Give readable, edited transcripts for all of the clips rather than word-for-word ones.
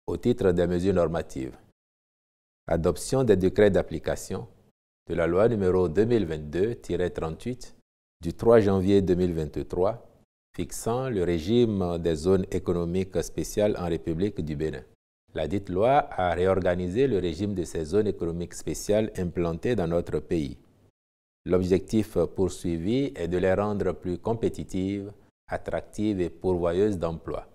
au titre des mesures normatives. Adoption des décrets d'application de la loi numéro 2022-38 du 3 janvier 2023 fixant le régime des zones économiques spéciales en République du Bénin. La dite loi a réorganisé le régime de ces zones économiques spéciales implantées dans notre pays. L'objectif poursuivi est de les rendre plus compétitives, attractives et pourvoyeuses d'emplois.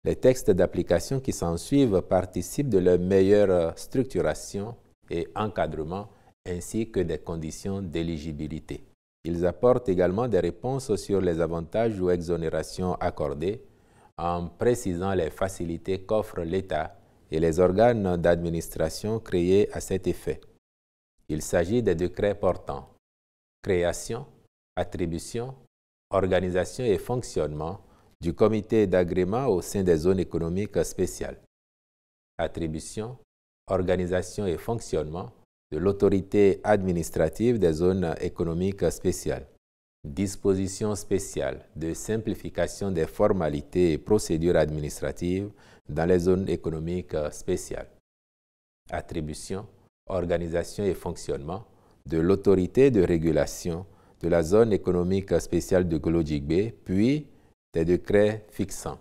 Les textes d'application qui s'ensuivent participent de leur meilleure structuration et encadrement ainsi que des conditions d'éligibilité. Ils apportent également des réponses sur les avantages ou exonérations accordées en précisant les facilités qu'offrent l'État et les organes d'administration créés à cet effet. Il s'agit des décrets portant création, attribution, organisation et fonctionnement du comité d'agrément au sein des zones économiques spéciales, attribution, organisation et fonctionnement de l'autorité administrative des zones économiques spéciales, dispositions spéciales de simplification des formalités et procédures administratives dans les zones économiques spéciales, attribution, organisation et fonctionnement de l'autorité de régulation de la zone économique spéciale de Golo-Djigbe, puis des décrets fixant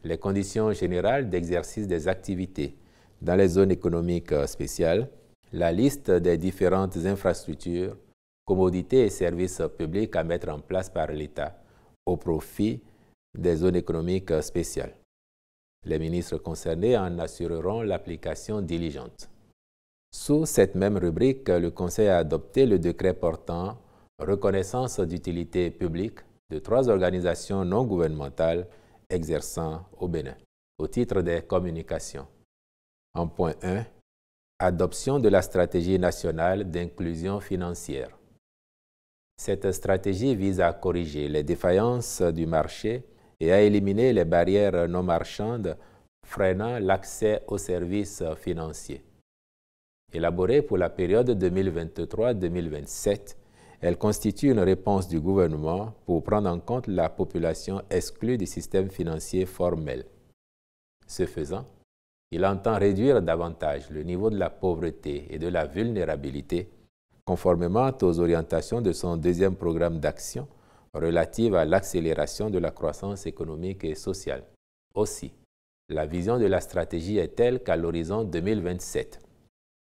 les conditions générales d'exercice des activités dans les zones économiques spéciales, la liste des différentes infrastructures, commodités et services publics à mettre en place par l'État au profit des zones économiques spéciales. Les ministres concernés en assureront l'application diligente. Sous cette même rubrique, le Conseil a adopté le décret portant reconnaissance d'utilité publique de 3 organisations non gouvernementales exerçant au Bénin, au titre des communications. En point 1, adoption de la stratégie nationale d'inclusion financière. Cette stratégie vise à corriger les défaillances du marché et à éliminer les barrières non marchandes freinant l'accès aux services financiers. Élaborée pour la période 2023-2027, elle constitue une réponse du gouvernement pour prendre en compte la population exclue du système financier formel. Ce faisant, il entend réduire davantage le niveau de la pauvreté et de la vulnérabilité, conformément aux orientations de son deuxième programme d'action relative à l'accélération de la croissance économique et sociale. Aussi, la vision de la stratégie est telle qu'à l'horizon 2027,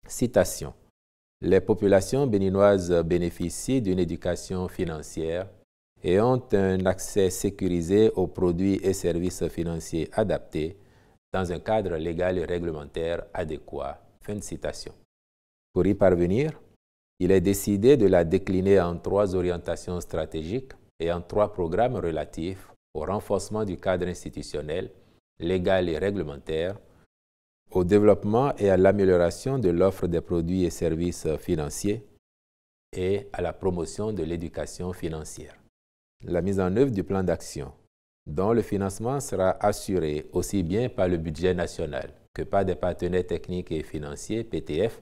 citation, les populations béninoises bénéficient d'une éducation financière et ont un accès sécurisé aux produits et services financiers adaptés dans un cadre légal et réglementaire adéquat. Fin de citation. Pour y parvenir, il est décidé de la décliner en 3 orientations stratégiques et en 3 programmes relatifs au renforcement du cadre institutionnel, légal et réglementaire, au développement et à l'amélioration de l'offre des produits et services financiers et à la promotion de l'éducation financière. La mise en œuvre du plan d'action, dont le financement sera assuré aussi bien par le budget national que par des partenaires techniques et financiers, PTF,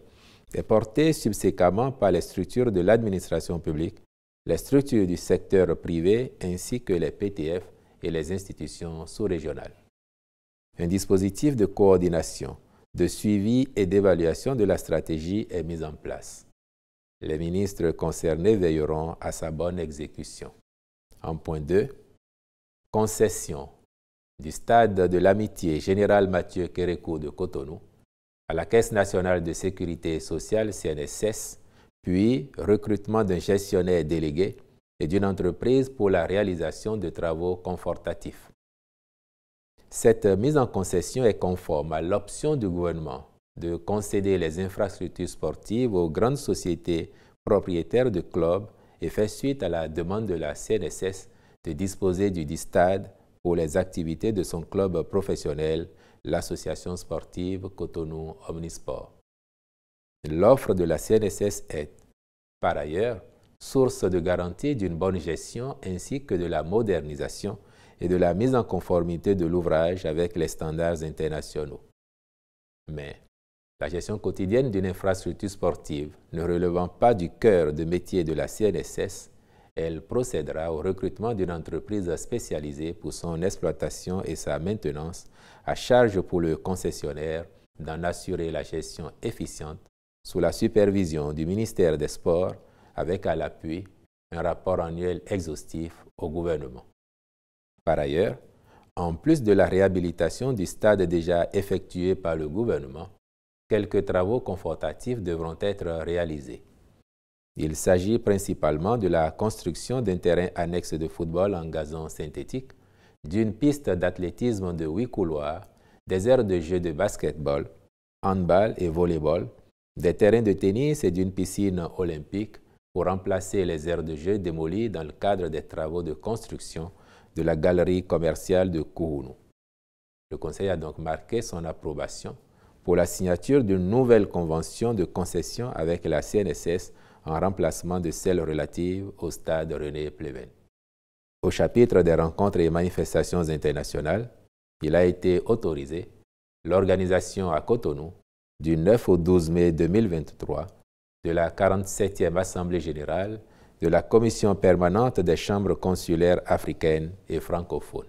est portée subséquemment par les structures de l'administration publique, les structures du secteur privé ainsi que les PTF et les institutions sous-régionales. Un dispositif de coordination, de suivi et d'évaluation de la stratégie est mis en place. Les ministres concernés veilleront à sa bonne exécution. En point 2, concession du stade de l'amitié Général Mathieu Kérékou de Cotonou à la Caisse nationale de sécurité sociale CNSS, puis recrutement d'un gestionnaire délégué et d'une entreprise pour la réalisation de travaux confortatifs. Cette mise en concession est conforme à l'option du gouvernement de concéder les infrastructures sportives aux grandes sociétés propriétaires de clubs et fait suite à la demande de la CNSS de disposer du dit stade pour les activités de son club professionnel, l'association sportive Cotonou Omnisport. L'offre de la CNSS est, par ailleurs, source de garantie d'une bonne gestion ainsi que de la modernisation et de la mise en conformité de l'ouvrage avec les standards internationaux. Mais la gestion quotidienne d'une infrastructure sportive ne relevant pas du cœur de métier de la CNSS elle procédera au recrutement d'une entreprise spécialisée pour son exploitation et sa maintenance, à charge pour le concessionnaire d'en assurer la gestion efficiente sous la supervision du ministère des Sports, avec à l'appui un rapport annuel exhaustif au gouvernement. Par ailleurs, en plus de la réhabilitation du stade déjà effectuée par le gouvernement, quelques travaux confortatifs devront être réalisés. Il s'agit principalement de la construction d'un terrain annexe de football en gazon synthétique, d'une piste d'athlétisme de 8 couloirs, des aires de jeu de basketball, handball et volleyball, des terrains de tennis et d'une piscine olympique pour remplacer les aires de jeu démolies dans le cadre des travaux de construction de la galerie commerciale de Kouhounou. Le Conseil a donc marqué son approbation pour la signature d'une nouvelle convention de concession avec la CNSS en remplacement de celle relative au stade René Pleven. Au chapitre des rencontres et manifestations internationales, il a été autorisé l'organisation à Cotonou du 9 au 12 mai 2023 de la 47e Assemblée générale de la Commission permanente des chambres consulaires africaines et francophones.